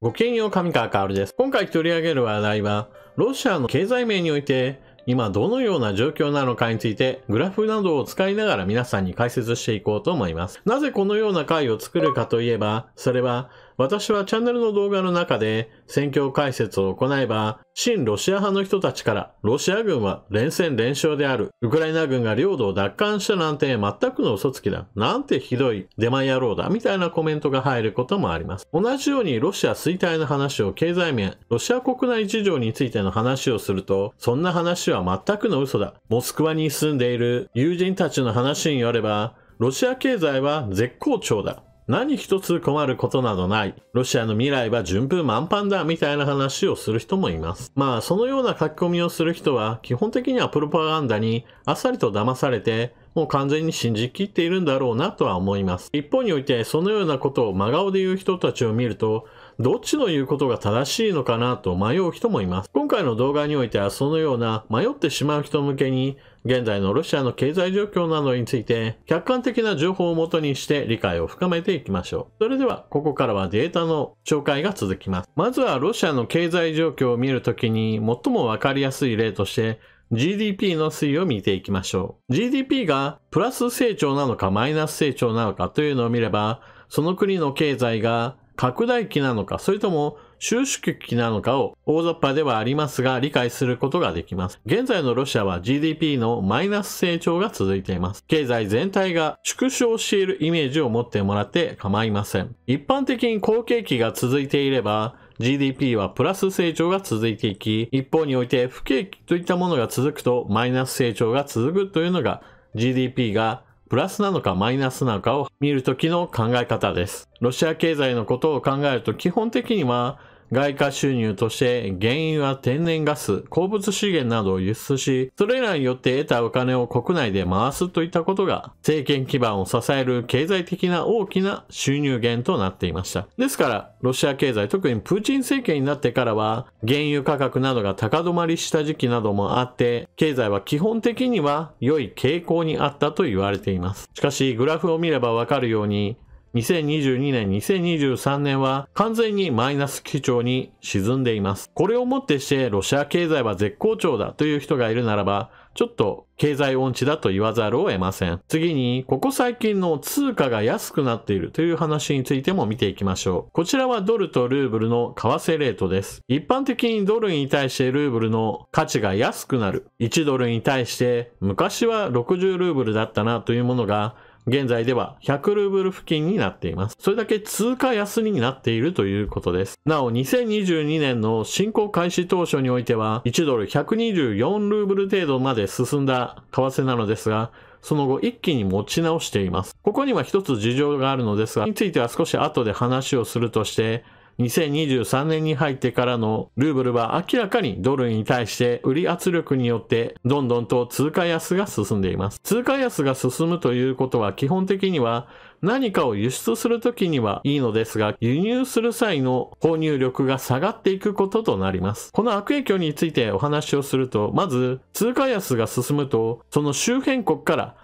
ごきげんよう、上川かおるです。今回取り上げる話題は、ロシアの経済面において、今どのような状況なのかについて、グラフなどを使いながら皆さんに解説していこうと思います。なぜこのような回を作るかといえば、それは、私はチャンネルの動画の中で戦況解説を行えば、親ロシア派の人たちから、ロシア軍は連戦連勝である。ウクライナ軍が領土を奪還したなんて全くの嘘つきだ。なんてひどいデマ野郎だ。みたいなコメントが入ることもあります。同じようにロシア衰退の話を経済面、ロシア国内事情についての話をすると、そんな話は全くの嘘だ。モスクワに住んでいる友人たちの話によれば、ロシア経済は絶好調だ。何一つ困ることなどない。ロシアの未来は順風満帆だみたいな話をする人もいます。まあそのような書き込みをする人は基本的にはプロパガンダにあっさりと騙されてもう完全に信じきっているんだろうなとは思います。一方においてそのようなことを真顔で言う人たちを見るとどっちの言うことが正しいのかなと迷う人もいます。今回の動画においてはそのような迷ってしまう人向けに現在のロシアの経済状況などについて客観的な情報をもとにして理解を深めていきましょう。それではここからはデータの紹介が続きます。まずはロシアの経済状況を見るときに最もわかりやすい例として GDP の推移を見ていきましょう。GDP がプラス成長なのかマイナス成長なのかというのを見ればその国の経済が拡大期なのか、それとも収縮期なのかを大雑把ではありますが理解することができます。現在のロシアは GDP のマイナス成長が続いています。経済全体が縮小しているイメージを持ってもらって構いません。一般的に好景気が続いていれば、GDP はプラス成長が続いていき、一方において不景気といったものが続くとマイナス成長が続くというのが GDP がプラスなのかマイナスなのかを見るときの考え方です。ロシア経済のことを考えると基本的には外貨収入として原油や天然ガス、鉱物資源などを輸出し、それらによって得たお金を国内で回すといったことが政権基盤を支える経済的な大きな収入源となっていました。ですから、ロシア経済、特にプーチン政権になってからは、原油価格などが高止まりした時期などもあって、経済は基本的には良い傾向にあったと言われています。しかし、グラフを見ればわかるように、2022年、2023年は完全にマイナス基調に沈んでいます。これをもってしてロシア経済は絶好調だという人がいるならば、ちょっと経済音痴だと言わざるを得ません。次に、ここ最近の通貨が安くなっているという話についても見ていきましょう。こちらはドルとルーブルの為替レートです。一般的にドルに対してルーブルの価値が安くなる。1ドルに対して昔は60ルーブルだったなというものが、現在では100ルーブル付近になっています。それだけ通貨安になっているということです。なお、2022年の侵攻開始当初においては、1ドル124ルーブル程度まで進んだ為替なのですが、その後一気に持ち直しています。ここには一つ事情があるのですが、については少し後で話をするとして、2023年に入ってからのルーブルは明らかにドルに対して売り圧力によってどんどんと通貨安が進んでいます。通貨安が進むということは基本的には何かを輸出するときにはいいのですが、輸入する際の購入力が下がっていくこととなります。この悪影響についてお話をすると、まず通貨安が進むと、その周辺国から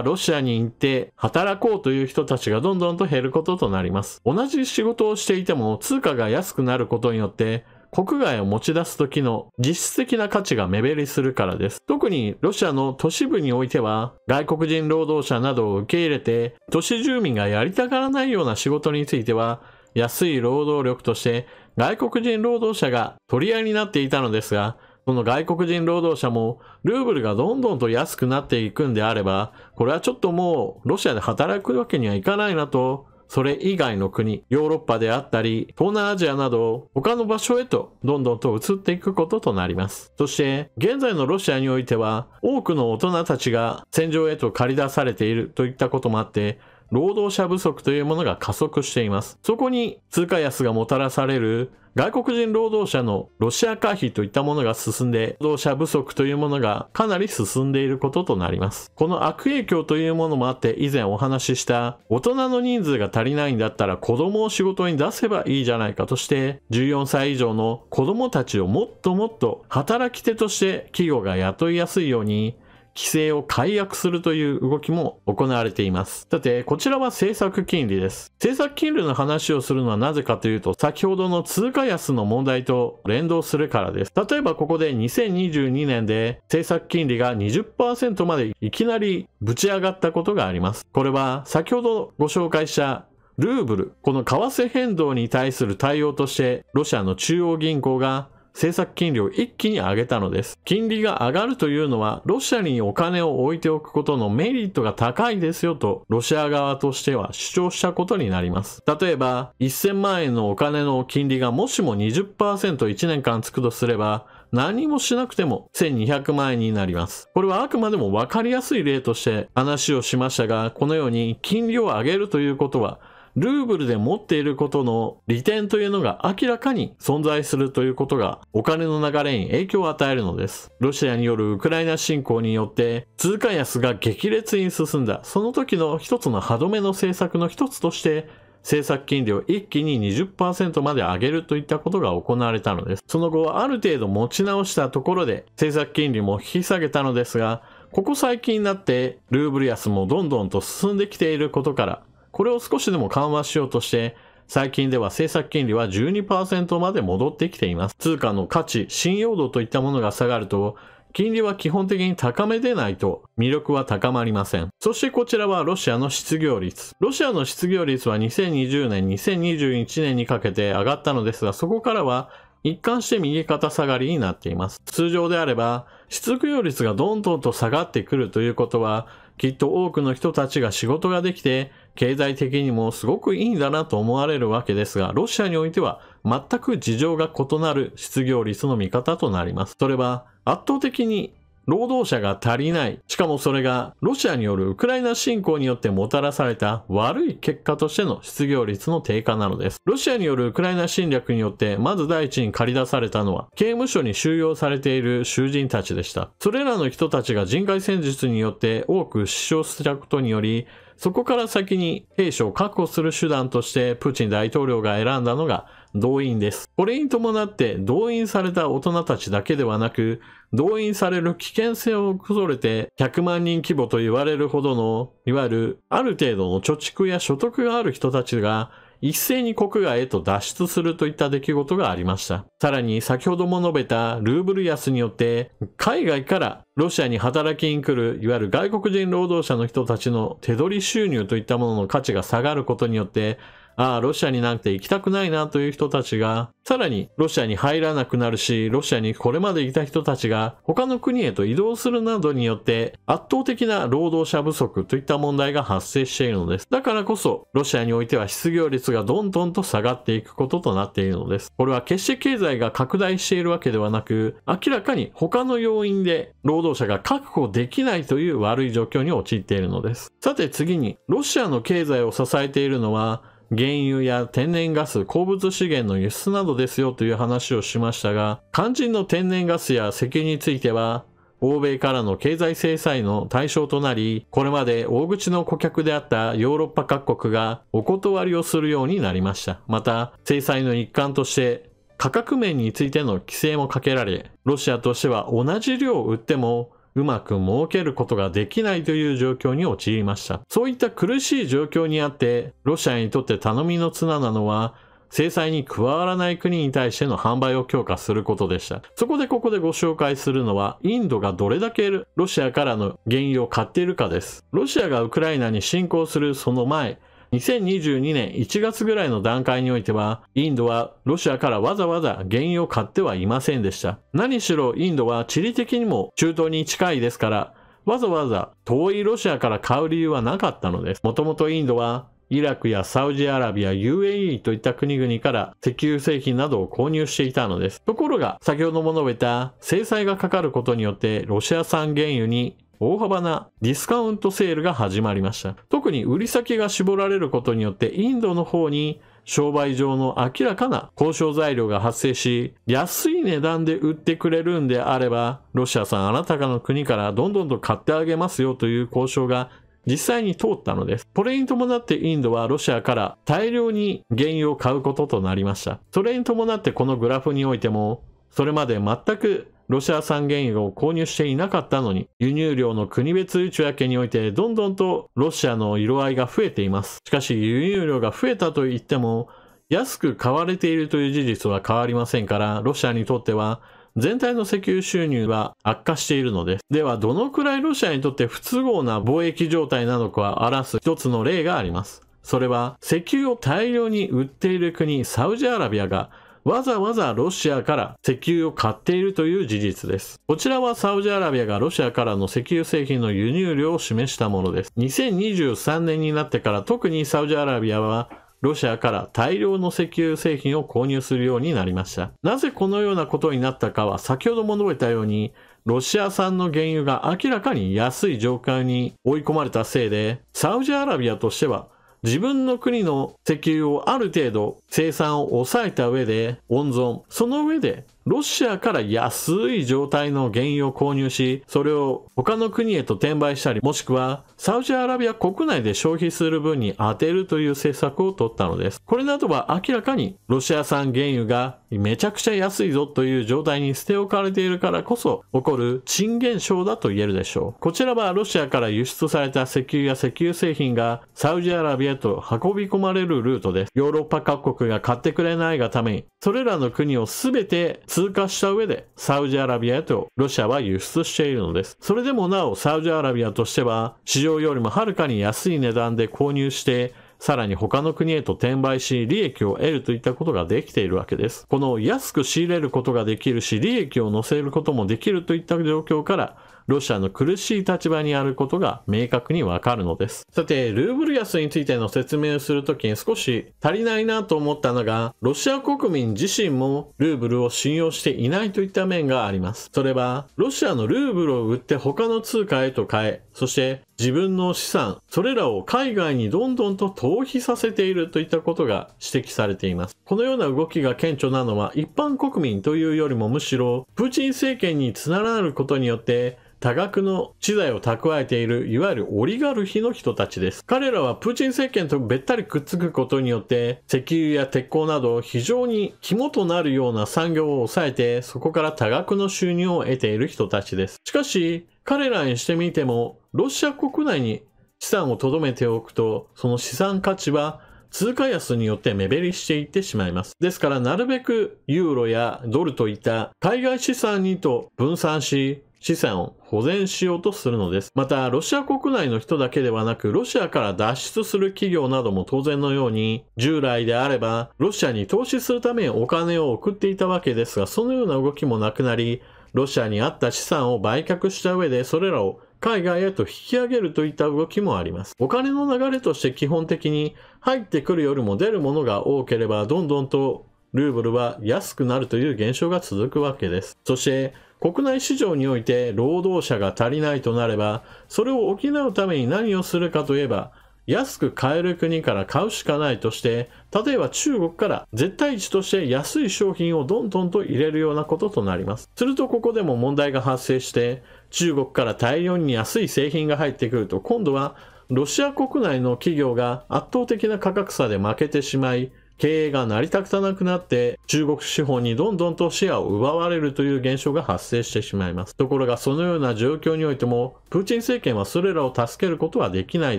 ロシアに行って働こうという人たちがどんどんと減ることとなります。同じ仕事をしていても通貨が安くなることによって国外を持ち出す時の実質的な価値が目減りするからです。特にロシアの都市部においては外国人労働者などを受け入れて都市住民がやりたがらないような仕事については安い労働力として外国人労働者が取り合いになっていたのですが、この外国人労働者もルーブルがどんどんと安くなっていくんであれば、これはちょっともうロシアで働くわけにはいかないなと、それ以外の国、ヨーロッパであったり、東南アジアなど他の場所へとどんどんと移っていくこととなります。そして現在のロシアにおいては多くの大人たちが戦場へと駆り出されているといったこともあって、労働者不足というものが加速しています。そこに通貨安がもたらされる外国人労働者のロシア化費といったものが進んで、労働者不足というものがかなり進んでいることとなります。この悪影響というものもあって、以前お話しした大人の人数が足りないんだったら子供を仕事に出せばいいじゃないかとして、14歳以上の子供たちをもっともっと働き手として企業が雇いやすいように、規制を解約するという動きも行われています。さて、こちらは政策金利です。政策金利の話をするのはなぜかというと、先ほどの通貨安の問題と連動するからです。例えばここで2022年で政策金利が 20% までいきなりぶち上がったことがあります。これは先ほどご紹介したルーブル、この為替変動に対する対応として、ロシアの中央銀行が政策金利を一気に上げたのです。金利が上がるというのは、ロシアにお金を置いておくことのメリットが高いですよと、ロシア側としては主張したことになります。例えば、1000万円のお金の金利がもしも 20% 年間つくとすれば、何もしなくても1200万円になります。これはあくまでも分かりやすい例として話をしましたが、このように金利を上げるということは、ルーブルで持っていることの利点というのが明らかに存在するということがお金の流れに影響を与えるのです。ロシアによるウクライナ侵攻によって通貨安が激烈に進んだ、その時の一つの歯止めの政策の一つとして政策金利を一気に 20% まで上げるといったことが行われたのです。その後ある程度持ち直したところで政策金利も引き下げたのですが、ここ最近になってルーブル安もどんどんと進んできていることから、これを少しでも緩和しようとして、最近では政策金利は 12% まで戻ってきています。通貨の価値、信用度といったものが下がると、金利は基本的に高めでないと魅力は高まりません。そしてこちらはロシアの失業率。ロシアの失業率は2020年、2021年にかけて上がったのですが、そこからは一貫して右肩下がりになっています。通常であれば、失業率がどんどんと下がってくるということは、きっと多くの人たちが仕事ができて、経済的にもすごくいいんだなと思われるわけですが、ロシアにおいては全く事情が異なる失業率の見方となります。それは圧倒的に労働者が足りない。しかもそれがロシアによるウクライナ侵攻によってもたらされた悪い結果としての失業率の低下なのです。ロシアによるウクライナ侵略によってまず第一に駆り出されたのは刑務所に収容されている囚人たちでした。それらの人たちが人海戦術によって多く死傷したことにより、そこから先に兵士を確保する手段としてプーチン大統領が選んだのが動員です。これに伴って動員された大人たちだけではなく、動員される危険性を恐れて100万人規模と言われるほどの、いわゆるある程度の貯蓄や所得がある人たちが一斉に国外へと脱出するといった出来事がありました。さらに先ほども述べたルーブル安によって海外からロシアに働きに来るいわゆる外国人労働者の人たちの手取り収入といったものの価値が下がることによって、ロシアになんて行きたくないなという人たちが、さらにロシアに入らなくなるし、ロシアにこれまでいた人たちが他の国へと移動するなどによって圧倒的な労働者不足といった問題が発生しているのです。だからこそ、ロシアにおいては失業率がどんどんと下がっていくこととなっているのです。これは決して経済が拡大しているわけではなく、明らかに他の要因で労働者が確保できないという悪い状況に陥っているのです。さて次に、ロシアの経済を支えているのは、原油や天然ガス、鉱物資源の輸出などですよという話をしましたが、肝心の天然ガスや石油については、欧米からの経済制裁の対象となり、これまで大口の顧客であったヨーロッパ各国がお断りをするようになりました。また、制裁の一環として価格面についての規制もかけられ、ロシアとしては同じ量を売ってもうまく儲けることができないという状況に陥りました。そういった苦しい状況にあって、ロシアにとって頼みの綱なのは、制裁に加わらない国に対しての販売を強化することでした。そこでここでご紹介するのは、インドがどれだけロシアからの原油を買っているかです。ロシアがウクライナに侵攻するその前、2022年1月ぐらいの段階においては、インドはロシアからわざわざ原油を買ってはいませんでした。何しろインドは地理的にも中東に近いですから、わざわざ遠いロシアから買う理由はなかったのです。もともとインドはイラクやサウジアラビア、UAE といった国々から石油製品などを購入していたのです。ところが、先ほども述べた制裁がかかることによってロシア産原油に大幅なディスカウントセールが始まりました。特に売り先が絞られることによってインドの方に商売上の明らかな交渉材料が発生し、安い値段で売ってくれるんであれば、ロシアさんあなたの国からどんどんと買ってあげますよという交渉が実際に通ったのです。これに伴ってインドはロシアから大量に原油を買うこととなりました。それに伴ってこのグラフにおいても、それまで全くロシア産原油を購入していなかったのに、輸入量の国別内訳においてどんどんとロシアの色合いが増えています。しかし輸入量が増えたといっても、安く買われているという事実は変わりませんから、ロシアにとっては全体の石油収入は悪化しているのです。では、どのくらいロシアにとって不都合な貿易状態なのかを表す一つの例があります。それは、石油を大量に売っている国、サウジアラビアが、わざわざロシアから石油を買っているという事実です。こちらはサウジアラビアがロシアからの石油製品の輸入量を示したものです。2023年になってから特にサウジアラビアはロシアから大量の石油製品を購入するようになりました。なぜこのようなことになったかは先ほども述べたように、ロシア産の原油が明らかに安い状況に追い込まれたせいで、サウジアラビアとしては自分の国の石油をある程度生産を抑えた上で温存、その上でロシアから安い状態の原油を購入し、それを他の国へと転売したり、もしくはサウジアラビア国内で消費する分に充てるという政策を取ったのです。これなどは明らかにロシア産原油がめちゃくちゃ安いぞという状態に捨て置かれているからこそ起こる珍現象だと言えるでしょう。こちらはロシアから輸出された石油や石油製品がサウジアラビアへと運び込まれるルートです。ヨーロッパ各国が買ってくれないがために、それらの国をすべて通過した上でサウジアラビアへとロシアは輸出しているのです。それでもなおサウジアラビアとしては市場よりもはるかに安い値段で購入してさらに他の国へと転売し利益を得るといったことができているわけです。この安く仕入れることができるし利益を乗せることもできるといった状況からロシアの苦しい立場にあることが明確にわかるのです。さて、ルーブル安についての説明をするときに少し足りないなと思ったのが、ロシア国民自身もルーブルを信用していないといった面があります。それは、ロシアのルーブルを売って他の通貨へと変え、そして自分の資産、それらを海外にどんどんと逃避させているといったことが指摘されています。このような動きが顕著なのは一般国民というよりもむしろプーチン政権につながることによって多額の知財を蓄えているいわゆるオリガルヒの人たちです。彼らはプーチン政権とべったりくっつくことによって石油や鉄鋼など非常に肝となるような産業を抑えてそこから多額の収入を得ている人たちです。しかし彼らにしてみてもロシア国内に資産を留めておくとその資産価値は通貨安によって目減りしていってしまいます。ですからなるべくユーロやドルといった海外資産にと分散し資産を保全しようとするのです。また、ロシア国内の人だけではなく、ロシアから脱出する企業なども当然のように、従来であれば、ロシアに投資するためにお金を送っていたわけですが、そのような動きもなくなり、ロシアにあった資産を売却した上で、それらを海外へと引き上げるといった動きもあります。お金の流れとして基本的に入ってくるよりも出るものが多ければ、どんどんとルーブルは安くなるという現象が続くわけです。そして、国内市場において労働者が足りないとなれば、それを補うために何をするかといえば、安く買える国から買うしかないとして、例えば中国から絶対値として安い商品をどんどんと入れるようなこととなります。するとここでも問題が発生して、中国から大量に安い製品が入ってくると、今度はロシア国内の企業が圧倒的な価格差で負けてしまい、経営が成り立たなくなって中国資本にどんどんとシェアを奪われるという現象が発生してしまいます。ところがそのような状況においてもプーチン政権はそれらを助けることはできない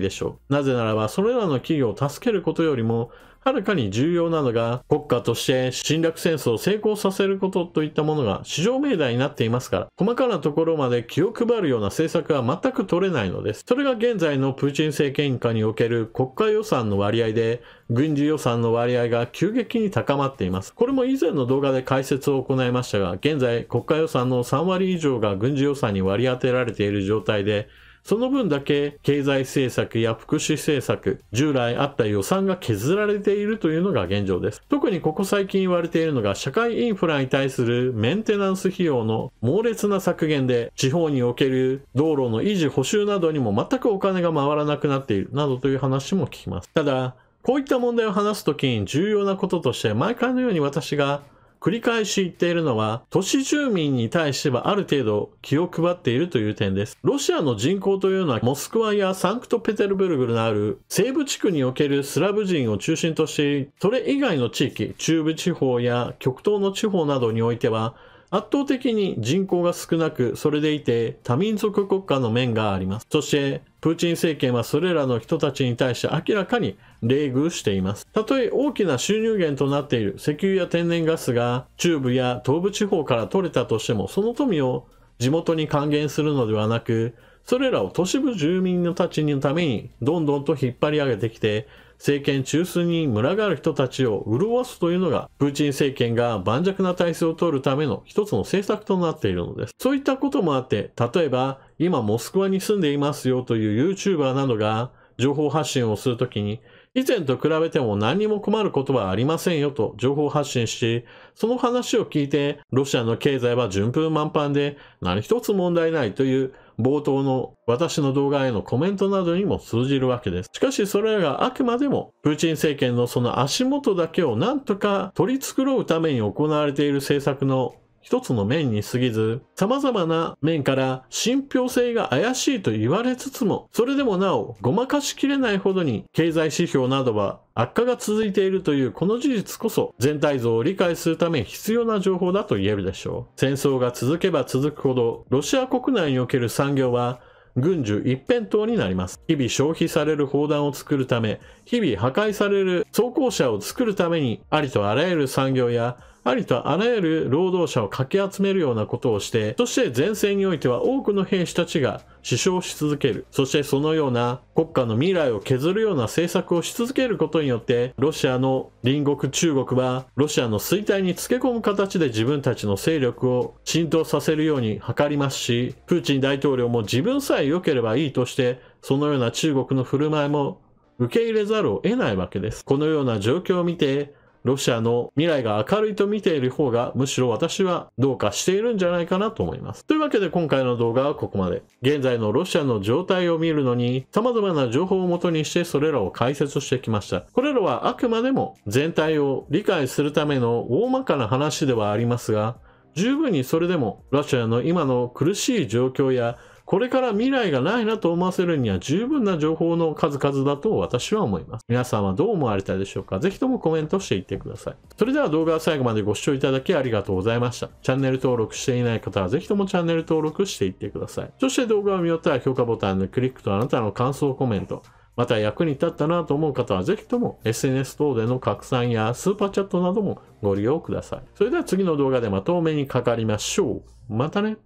でしょう。なぜならばそれらの企業を助けることよりもはるかに重要なのが国家として侵略戦争を成功させることといったものが至上命題になっていますから、細かなところまで気を配るような政策は全く取れないのです。それが現在のプーチン政権下における国家予算の割合で軍事予算の割合が急激に高まっています。これも以前の動画で解説を行いましたが、現在国家予算の3割以上が軍事予算に割り当てられている状態で、その分だけ経済政策や福祉政策、従来あった予算が削られているというのが現状です。特にここ最近言われているのが社会インフラに対するメンテナンス費用の猛烈な削減で、地方における道路の維持補修などにも全くお金が回らなくなっているなどという話も聞きます。ただ、こういった問題を話すときに重要なこととして毎回のように私が繰り返し言っているのは、都市住民に対してはある程度気を配っているという点です。ロシアの人口というのはモスクワやサンクトペテルブルクのある西部地区におけるスラブ人を中心とし、それ以外の地域、中部地方や極東の地方などにおいては圧倒的に人口が少なく、それでいて多民族国家の面があります。そして、プーチン政権はそれらの人たちに対して明らかに冷遇しています。たとえ大きな収入源となっている石油や天然ガスが中部や東部地方から取れたとしても、その富を地元に還元するのではなく、それらを都市部住民たちのためにどんどんと引っ張り上げてきて、政権中枢に群がる人たちを潤わすというのが、プーチン政権が盤石な体制を取るための一つの政策となっているのです。そういったこともあって、例えば、今モスクワに住んでいますよという YouTuber などが情報発信をするときに、以前と比べても何にも困ることはありませんよと情報発信し、その話を聞いて、ロシアの経済は順風満帆で何一つ問題ないという冒頭の私の動画へのコメントなどにも通じるわけです。しかしそれらがあくまでもプーチン政権のその足元だけをなんとか取り繕うために行われている政策の一つの面に過ぎず、様々な面から信憑性が怪しいと言われつつも、それでもなおごまかしきれないほどに経済指標などは悪化が続いているというこの事実こそ全体像を理解するために必要な情報だと言えるでしょう。戦争が続けば続くほど、ロシア国内における産業は軍需一辺倒になります。日々消費される砲弾を作るため、日々破壊される装甲車を作るために、ありとあらゆる産業やありとあらゆる労働者をかき集めるようなことをして、そして前線においては多くの兵士たちが死傷し続ける。そしてそのような国家の未来を削るような政策をし続けることによって、ロシアの隣国中国はロシアの衰退につけ込む形で自分たちの勢力を浸透させるように図りますし、プーチン大統領も自分さえ良ければいいとして、そのような中国の振る舞いも受け入れざるを得ないわけです。このような状況を見て、ロシアの未来が明るいと見ている方がむしろ私はどうかしているんじゃないかなと思います。というわけで今回の動画はここまで。現在のロシアの状態を見るのに様々な情報をもとにしてそれらを解説してきました。これらはあくまでも全体を理解するための大まかな話ではありますが、十分にそれでもロシアの今の苦しい状況やこれから未来がないなと思わせるには十分な情報の数々だと私は思います。皆さんはどう思われたでしょうか？ぜひともコメントしていってください。それでは動画を最後までご視聴いただきありがとうございました。チャンネル登録していない方はぜひともチャンネル登録していってください。そして動画を見終わったら評価ボタンのクリックとあなたの感想コメント、また役に立ったなと思う方はぜひとも SNS 等での拡散やスーパーチャットなどもご利用ください。それでは次の動画でまたお目にかかりましょう。またね。